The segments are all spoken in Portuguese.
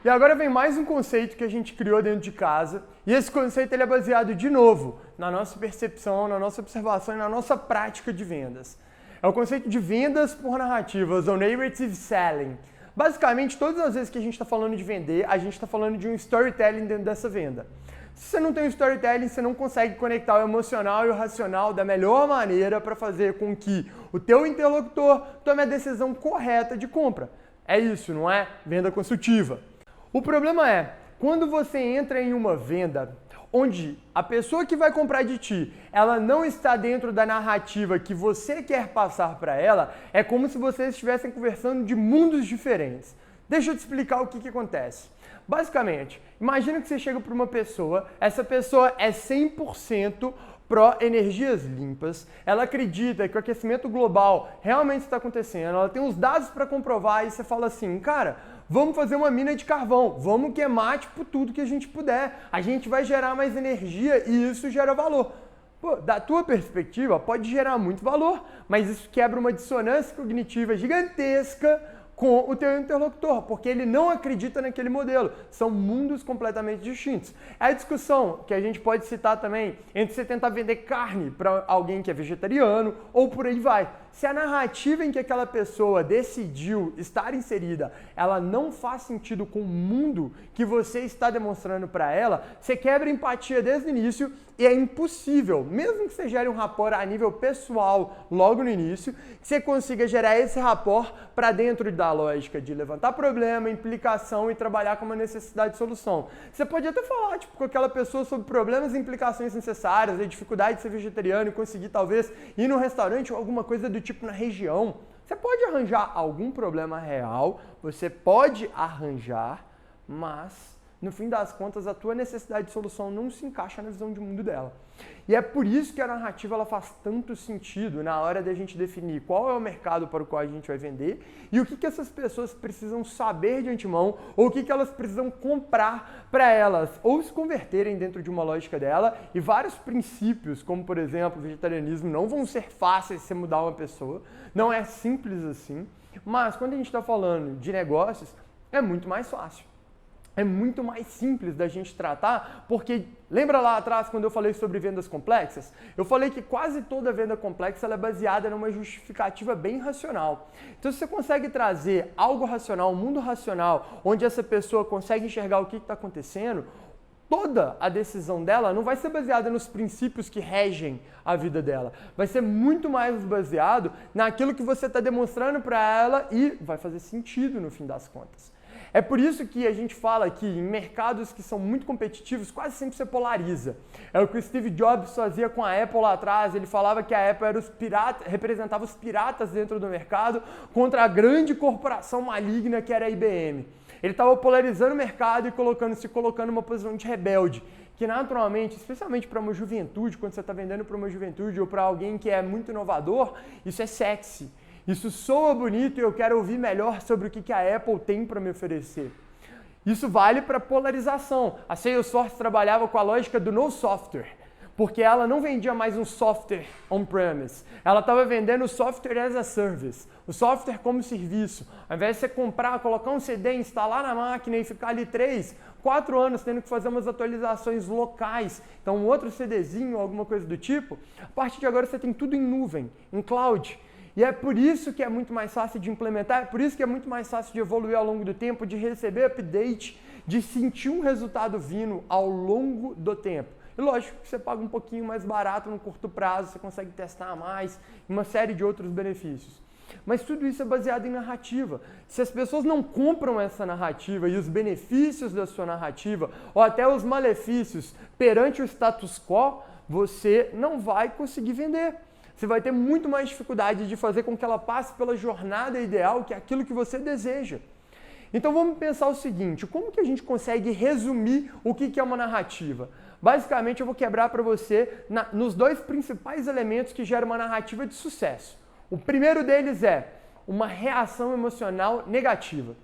E agora vem mais um conceito que a gente criou dentro de casa, e esse conceito ele é baseado, de novo, na nossa percepção, na nossa observação e na nossa prática de vendas. É o conceito de vendas por narrativas, ou narrative selling. Basicamente, todas as vezes que a gente está falando de vender, a gente está falando de um storytelling dentro dessa venda. Se você não tem um storytelling, você não consegue conectar o emocional e o racional da melhor maneira para fazer com que o teu interlocutor tome a decisão correta de compra. É isso, não é? Venda consultiva. O problema é, quando você entra em uma venda onde a pessoa que vai comprar de ti, ela não está dentro da narrativa que você quer passar para ela, é como se vocês estivessem conversando de mundos diferentes. Deixa eu te explicar o que acontece. Basicamente, imagina que você chega para uma pessoa, essa pessoa é 100% pró-energias limpas, ela acredita que o aquecimento global realmente está acontecendo, ela tem os dados para comprovar e você fala assim, cara, vamos fazer uma mina de carvão, vamos queimar tipo tudo que a gente puder, a gente vai gerar mais energia e isso gera valor. Pô, da tua perspectiva pode gerar muito valor, mas isso quebra uma dissonância cognitiva gigantesca com o teu interlocutor, porque ele não acredita naquele modelo. São mundos completamente distintos. É a discussão que a gente pode citar também entre você tentar vender carne para alguém que é vegetariano ou por aí vai. Se a narrativa em que aquela pessoa decidiu estar inserida, ela não faz sentido com o mundo que você está demonstrando para ela, você quebra empatia desde o início e é impossível, mesmo que você gere um rapport a nível pessoal logo no início, que você consiga gerar esse rapport para dentro da lógica de levantar problema, implicação e trabalhar com uma necessidade de solução. Você pode até falar com aquela pessoa sobre problemas e implicações necessárias, a dificuldade de ser vegetariano e conseguir talvez ir num restaurante ou alguma coisa do tipo na região. Você pode arranjar algum problema real, você pode arranjar, mas no fim das contas, a tua necessidade de solução não se encaixa na visão de mundo dela. E é por isso que a narrativa ela faz tanto sentido na hora da gente definir qual é o mercado para o qual a gente vai vender e o que essas pessoas precisam saber de antemão ou o que elas precisam comprar para elas ou se converterem dentro de uma lógica dela. E vários princípios, como por exemplo o vegetarianismo, não vão ser fáceis de você mudar uma pessoa, não é simples assim, mas quando a gente está falando de negócios, é muito mais fácil. É muito mais simples da gente tratar, porque lembra lá atrás quando eu falei sobre vendas complexas? Eu falei que quase toda venda complexa ela é baseada numa justificativa bem racional. Então se você consegue trazer algo racional, um mundo racional, onde essa pessoa consegue enxergar o que está acontecendo, toda a decisão dela não vai ser baseada nos princípios que regem a vida dela. Vai ser muito mais baseado naquilo que você está demonstrando para ela e vai fazer sentido no fim das contas. É por isso que a gente fala que em mercados que são muito competitivos, quase sempre você polariza. É o que o Steve Jobs fazia com a Apple lá atrás, ele falava que a Apple era representava os piratas dentro do mercado contra a grande corporação maligna que era a IBM. Ele estava polarizando o mercado e se colocando numa posição de rebelde, que naturalmente, especialmente para uma juventude, quando você está vendendo para uma juventude ou para alguém que é muito inovador, isso é sexy. Isso soa bonito e eu quero ouvir melhor sobre o que a Apple tem para me oferecer. Isso vale para polarização. A Salesforce trabalhava com a lógica do no software, porque ela não vendia mais um software on-premise. Ela estava vendendo o software as a service, o software como serviço. Ao invés de você comprar, colocar um CD, instalar na máquina e ficar ali 3, 4 anos tendo que fazer umas atualizações locais, então um outro CDzinho, alguma coisa do tipo, a partir de agora você tem tudo em nuvem, em cloud. E é por isso que é muito mais fácil de implementar, é por isso que é muito mais fácil de evoluir ao longo do tempo, de receber update, de sentir um resultado vindo ao longo do tempo. E lógico que você paga um pouquinho mais barato no curto prazo, você consegue testar mais, uma série de outros benefícios. Mas tudo isso é baseado em narrativa. Se as pessoas não compram essa narrativa e os benefícios da sua narrativa, ou até os malefícios perante o status quo, você não vai conseguir vender. Você vai ter muito mais dificuldade de fazer com que ela passe pela jornada ideal, que é aquilo que você deseja. Então vamos pensar o seguinte, como que a gente consegue resumir o que é uma narrativa? Basicamente eu vou quebrar para você nos dois principais elementos que geram uma narrativa de sucesso. O primeiro deles é uma reação emocional negativa.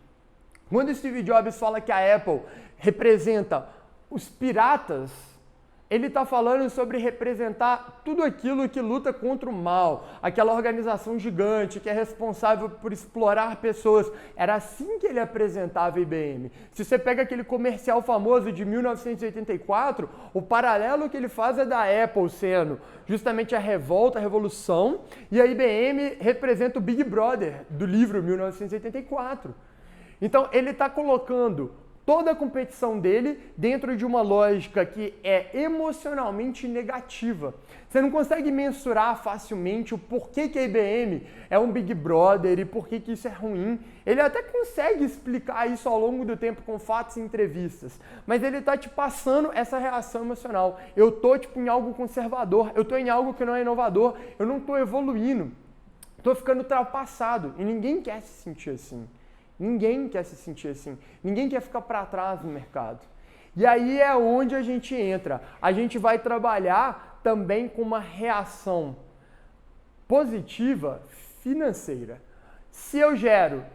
Quando Steve Jobs fala que a Apple representa os piratas ele está falando sobre representar tudo aquilo que luta contra o mal, aquela organização gigante que é responsável por explorar pessoas. Era assim que ele apresentava a IBM. Se você pega aquele comercial famoso de 1984, o paralelo que ele faz é da Apple sendo justamente a revolta, a revolução, e a IBM representa o Big Brother do livro 1984. Então ele está colocando toda a competição dele dentro de uma lógica que é emocionalmente negativa. Você não consegue mensurar facilmente o porquê que a IBM é um Big Brother e porquê que isso é ruim. Ele até consegue explicar isso ao longo do tempo com fatos e entrevistas, mas ele está te passando essa reação emocional. Eu tô em algo conservador, eu tô em algo que não é inovador, eu não tô evoluindo, tô ficando ultrapassado e ninguém quer se sentir assim. Ninguém quer se sentir assim. Ninguém quer ficar para trás no mercado. E aí é onde a gente entra. A gente vai trabalhar também com uma reação positiva financeira. Se eu gero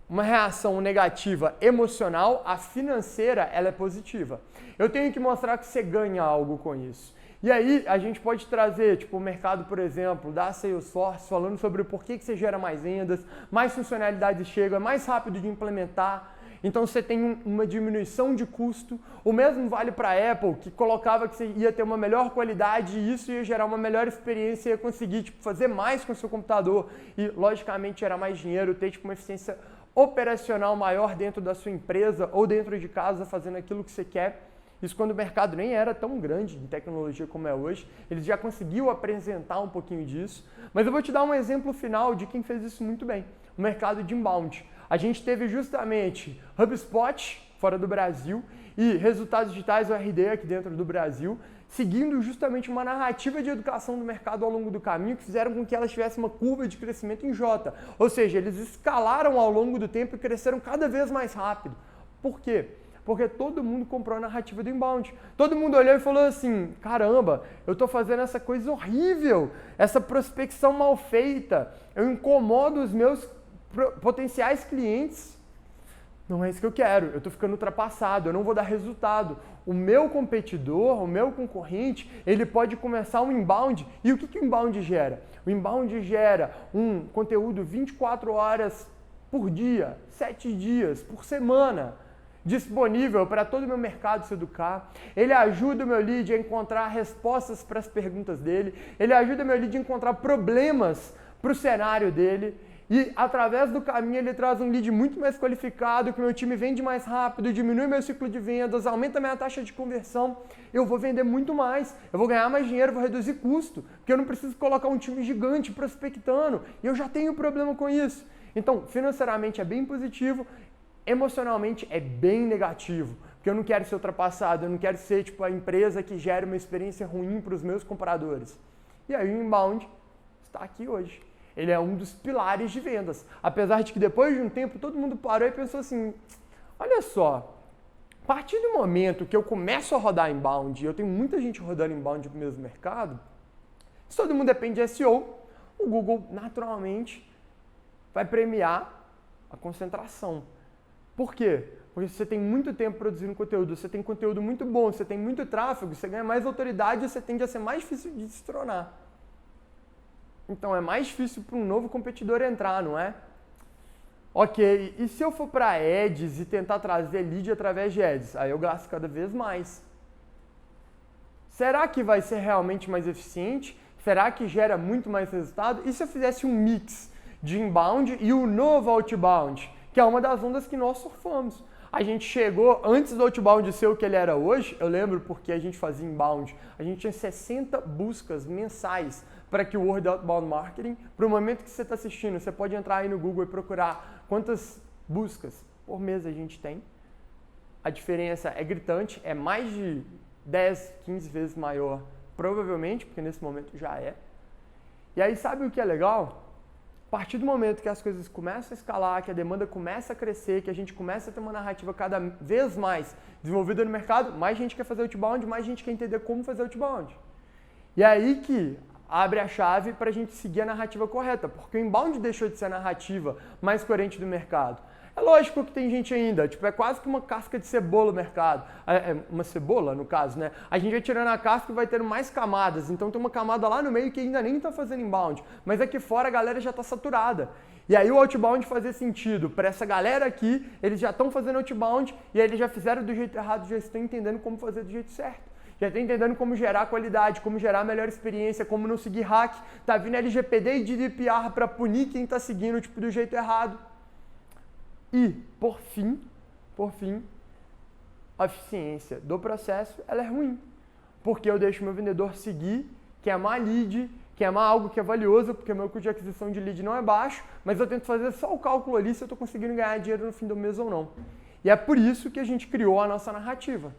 uma reação negativa emocional, a financeira ela é positiva. Eu tenho que mostrar que você ganha algo com isso. E aí a gente pode trazer, o mercado, por exemplo, da Salesforce, falando sobre o porquê que você gera mais vendas, mais funcionalidades chegam, é mais rápido de implementar. Então você tem uma diminuição de custo. O mesmo vale para a Apple, que colocava que você ia ter uma melhor qualidade e isso ia gerar uma melhor experiência, ia conseguir fazer mais com o seu computador e, logicamente, gerar mais dinheiro, ter uma eficiência operacional maior dentro da sua empresa ou dentro de casa, fazendo aquilo que você quer. Isso quando o mercado nem era tão grande em tecnologia como é hoje, eles já conseguiu apresentar um pouquinho disso. Mas eu vou te dar um exemplo final de quem fez isso muito bem, o mercado de inbound. A gente teve justamente HubSpot fora do Brasil e Resultados Digitais, o RD, aqui dentro do Brasil, seguindo justamente uma narrativa de educação do mercado ao longo do caminho que fizeram com que elas tivessem uma curva de crescimento em J. Ou seja, eles escalaram ao longo do tempo e cresceram cada vez mais rápido. Por quê? Porque todo mundo comprou a narrativa do inbound. Todo mundo olhou e falou assim, caramba, eu estou fazendo essa coisa horrível, essa prospecção mal feita, eu incomodo os meus potenciais clientes. Não é isso que eu quero, eu estou ficando ultrapassado, eu não vou dar resultado. O meu competidor, o meu concorrente, ele pode começar um inbound. E o que o inbound gera? O inbound gera um conteúdo 24 horas por dia, 7 dias por semana, disponível para todo o meu mercado se educar. Ele ajuda o meu lead a encontrar respostas para as perguntas dele. Ele ajuda o meu lead a encontrar problemas para o cenário dele. E através do caminho ele traz um lead muito mais qualificado, que o meu time vende mais rápido, diminui meu ciclo de vendas, aumenta minha taxa de conversão. Eu vou vender muito mais, eu vou ganhar mais dinheiro, vou reduzir custo, porque eu não preciso colocar um time gigante prospectando. E eu já tenho problema com isso. Então, financeiramente é bem positivo. Emocionalmente é bem negativo, porque eu não quero ser ultrapassado, eu não quero ser a empresa que gera uma experiência ruim para os meus compradores. E aí o inbound está aqui hoje. Ele é um dos pilares de vendas. Apesar de que depois de um tempo todo mundo parou e pensou assim, olha só, a partir do momento que eu começo a rodar inbound, e eu tenho muita gente rodando inbound no mesmo mercado, se todo mundo depende de SEO, o Google naturalmente vai premiar a concentração. Por quê? Porque você tem muito tempo produzindo conteúdo, você tem conteúdo muito bom, você tem muito tráfego, você ganha mais autoridade e você tende a ser mais difícil de se tornar. Então é mais difícil para um novo competidor entrar, não é? Ok, e se eu for para ads e tentar trazer lead através de ads? Aí eu gasto cada vez mais. Será que vai ser realmente mais eficiente? Será que gera muito mais resultado? E se eu fizesse um mix de inbound e o novo outbound? Que é uma das ondas que nós surfamos. A gente chegou, antes do outbound ser o que ele era hoje, eu lembro porque a gente fazia inbound, a gente tinha 60 buscas mensais para que o Word Outbound Marketing, para o momento que você está assistindo, você pode entrar aí no Google e procurar quantas buscas por mês a gente tem. A diferença é gritante, é mais de 10, 15 vezes maior, provavelmente, porque nesse momento já é. E aí sabe o que é legal? A partir do momento que as coisas começam a escalar, que a demanda começa a crescer, que a gente começa a ter uma narrativa cada vez mais desenvolvida no mercado, mais gente quer fazer outbound, mais gente quer entender como fazer outbound. E é aí que abre a chave para a gente seguir a narrativa correta, porque o inbound deixou de ser a narrativa mais coerente do mercado. É lógico que tem gente ainda, tipo, é quase que uma casca de cebola o mercado. Uma cebola, no caso, né? A gente vai tirando a casca e vai tendo mais camadas. Então tem uma camada lá no meio que ainda nem tá fazendo inbound. Mas aqui fora a galera já tá saturada. E aí o outbound fazia sentido. Para essa galera aqui, eles já estão fazendo outbound e aí eles já fizeram do jeito errado, já estão entendendo como fazer do jeito certo. Já está entendendo como gerar qualidade, como gerar melhor experiência, como não seguir hack. Tá vindo LGPD e GDPR para punir quem está seguindo tipo, do jeito errado. E, por fim, a eficiência do processo ela é ruim. Porque eu deixo meu vendedor seguir, queimar lead, queimar algo que é valioso, porque meu custo de aquisição de lead não é baixo, mas eu tento fazer só o cálculo ali se eu estou conseguindo ganhar dinheiro no fim do mês ou não. E é por isso que a gente criou a nossa narrativa.